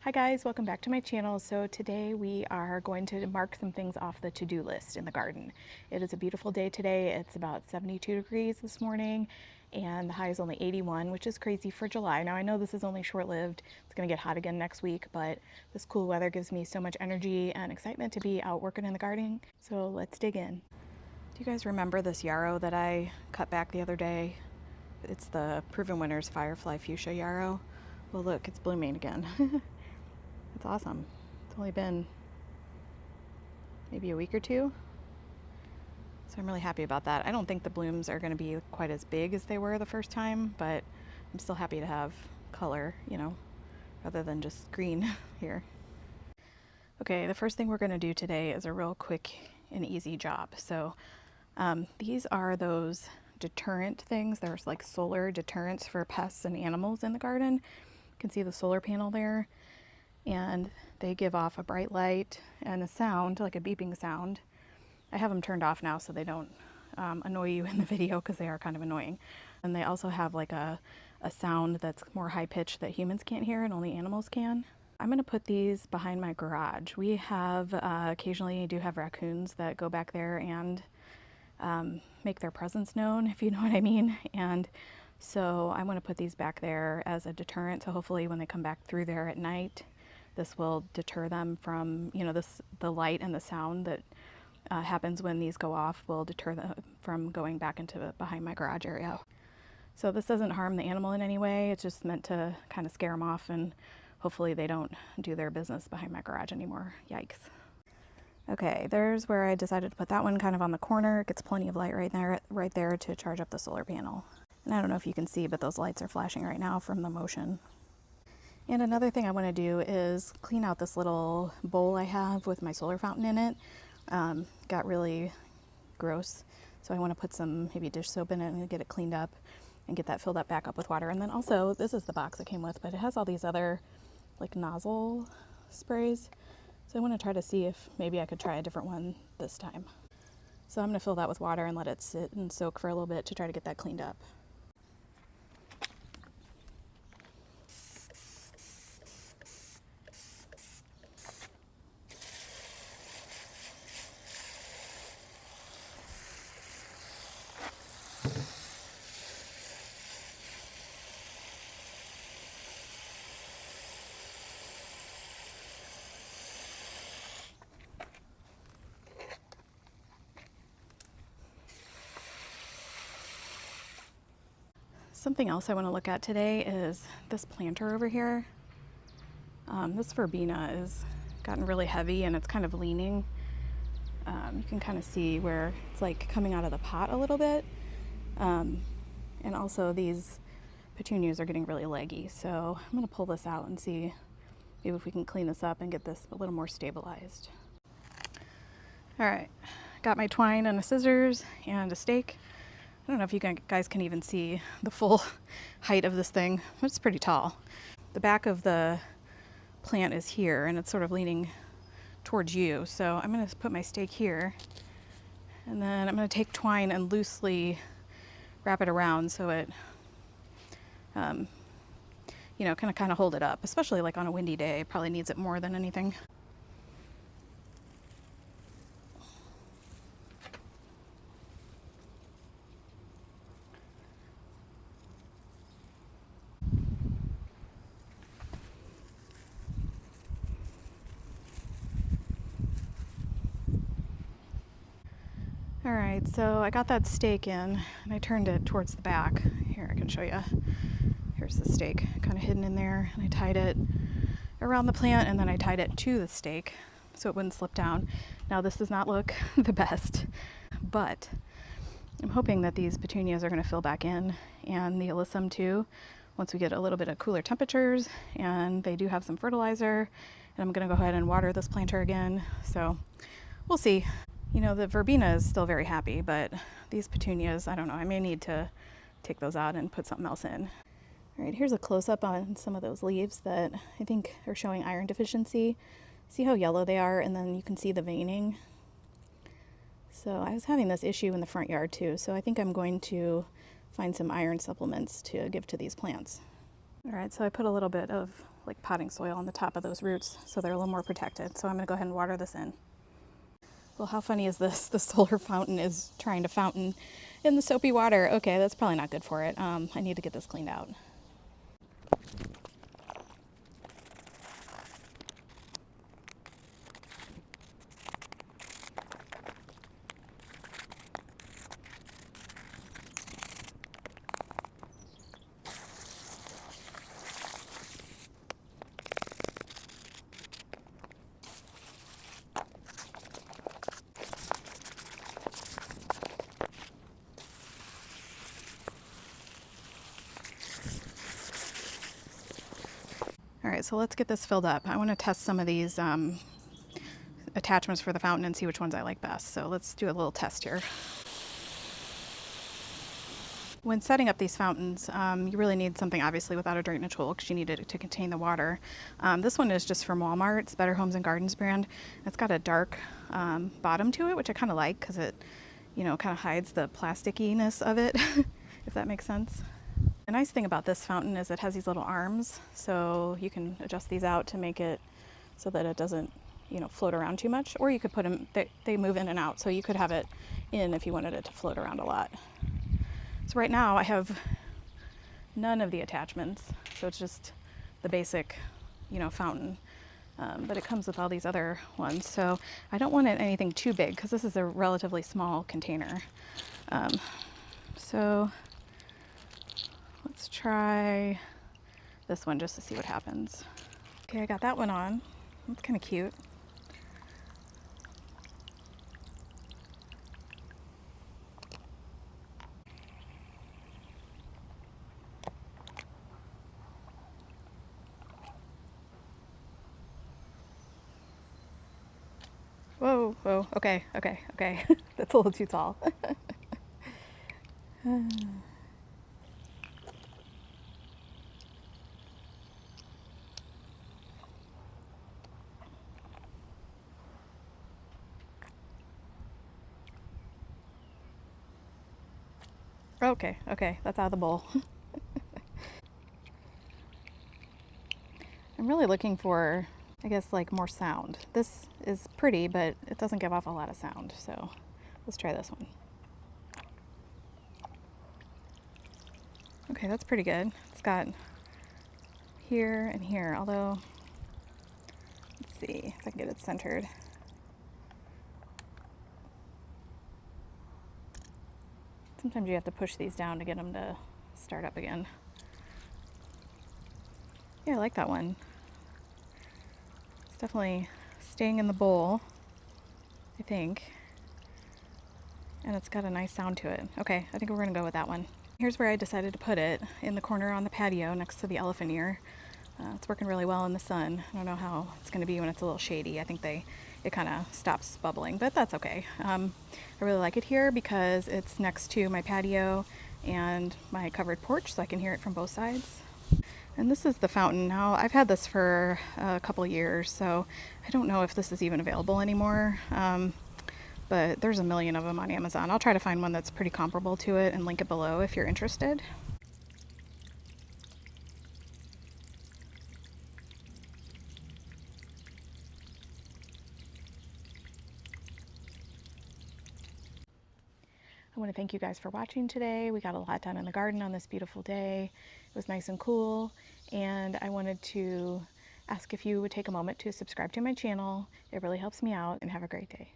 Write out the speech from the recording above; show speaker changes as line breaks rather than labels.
Hi guys, welcome back to my channel. So today we are going to mark some things off the to-do list in the garden. It is a beautiful day today. It's about 72 degrees this morning and the high is only 81, which is crazy for July. Now I know this is only short-lived. It's going to get hot again next week, but this cool weather gives me so much energy and excitement to be out working in the garden. So let's dig in. Do you guys remember this yarrow that I cut back the other day? It's the Proven Winners Firefly Fuchsia yarrow. Well, look, it's blooming again. It's awesome. It's only been maybe a week or two, so I'm really happy about that. I don't think the blooms are going to be quite as big as they were the first time, but I'm still happy to have color, you know, rather than just green here. Okay, the first thing we're going to do today is a real quick and easy job. So these are those deterrent things. There's like solar deterrents for pests and animals in the garden. You can see the solar panel there. And they give off a bright light and a sound, like a beeping sound. I have them turned off now so they don't annoy you in the video, because they are kind of annoying. And they also have like a sound that's more high pitched that humans can't hear and only animals can. I'm going to put these behind my garage. We have occasionally do have raccoons that go back there and make their presence known, if you know what I mean. And so I'm going to put these back there as a deterrent, so hopefully when they come back through there at night, this will deter them from, you know, the light and the sound that happens when these go off will deter them from going back into behind my garage area. So this doesn't harm the animal in any way. It's just meant to kind of scare them off, and hopefully they don't do their business behind my garage anymore. Yikes. Okay, there's where I decided to put that one kind of on the corner. It gets plenty of light right there to charge up the solar panel. And I don't know if you can see, but those lights are flashing right now from the motion. And another thing I want to do is clean out this little bowl I have with my solar fountain in it. Got really gross, so I want to put some maybe dish soap in it and get it cleaned up and get that filled up back up with water. And then also, this is the box it came with, but it has all these other like nozzle sprays. So I want to try to see if maybe I could try a different one this time. So I'm going to fill that with water and let it sit and soak for a little bit to try to get that cleaned up. Something else I want to look at today is this planter over here. This verbena has gotten really heavy and it's kind of leaning. You can kind of see where it's like coming out of the pot a little bit. And also these petunias are getting really leggy. So I'm going to pull this out and see maybe if we can clean this up and get this a little more stabilized. All right, got my twine and a scissors and a stake. I don't know if you guys can even see the full height of this thing, but it's pretty tall. The back of the plant is here and it's sort of leaning towards you. So I'm going to put my stake here, and then I'm going to take twine and loosely wrap it around so it, you know, kind of hold it up, especially like on a windy day. It probably needs it more than anything. All right, so I got that stake in and I turned it towards the back. Here, I can show you. Here's the stake kind of hidden in there, and I tied it around the plant and then I tied it to the stake so it wouldn't slip down. Now this does not look the best, but I'm hoping that these petunias are going to fill back in, and the alyssum too, once we get a little bit of cooler temperatures, and they do have some fertilizer, and I'm going to go ahead and water this planter again. So we'll see. You know, the verbena is still very happy, but these petunias, I don't know, I may need to take those out and put something else in. All right, here's a close-up on some of those leaves that I think are showing iron deficiency. See how yellow they are, and then you can see the veining. So I was having this issue in the front yard too, so I think I'm going to find some iron supplements to give to these plants. All right, so I put a little bit of like potting soil on the top of those roots so they're a little more protected. So I'm going to go ahead and water this in. Well, how funny is this? The solar fountain is trying to fountain in the soapy water. Okay, that's probably not good for it. I need to get this cleaned out. All right, so let's get this filled up. I want to test some of these attachments for the fountain and see which ones I like best. So let's do a little test here. When setting up these fountains, you really need something obviously without a drainage hole because you need it to contain the water. This one is just from Walmart. It's Better Homes and Gardens brand. It's got a dark bottom to it, which I kind of like because it, you know, kind of hides the plasticiness of it, if that makes sense. The nice thing about this fountain is it has these little arms, so you can adjust these out to make it so that it doesn't, you know, float around too much. Or you could put them, they move in and out, so you could have it in if you wanted it to float around a lot. So right now I have none of the attachments, so it's just the basic, you know, fountain. But it comes with all these other ones, so I don't want it anything too big because this is a relatively small container. So let's try this one just to see what happens. Okay, I got that one on. That's kind of cute. Whoa, whoa, okay. That's a little too tall. Okay, that's out of the bowl. I'm really looking for, I guess, like more sound. This is pretty, but it doesn't give off a lot of sound, so let's try this one. Okay, that's pretty good. It's got here and here, although, let's see if I can get it centered. Sometimes you have to push these down to get them to start up again. Yeah, I like that one. It's definitely staying in the bowl, I think. And it's got a nice sound to it. Okay, I think we're gonna go with that one. Here's where I decided to put it, in the corner on the patio next to the elephant ear. It's working really well in the sun. I don't know how it's gonna be when it's a little shady. I think it kind of stops bubbling, but that's okay. I really like it here because it's next to my patio and my covered porch, so I can hear it from both sides. And this is the fountain. Now, I've had this for a couple years, so I don't know if this is even available anymore, but there's a million of them on Amazon. I'll try to find one that's pretty comparable to it and link it below if you're interested. I want to thank you guys for watching today. We got a lot done in the garden on this beautiful day. It was nice and cool, and I wanted to ask if you would take a moment to subscribe to my channel. It really helps me out, and have a great day.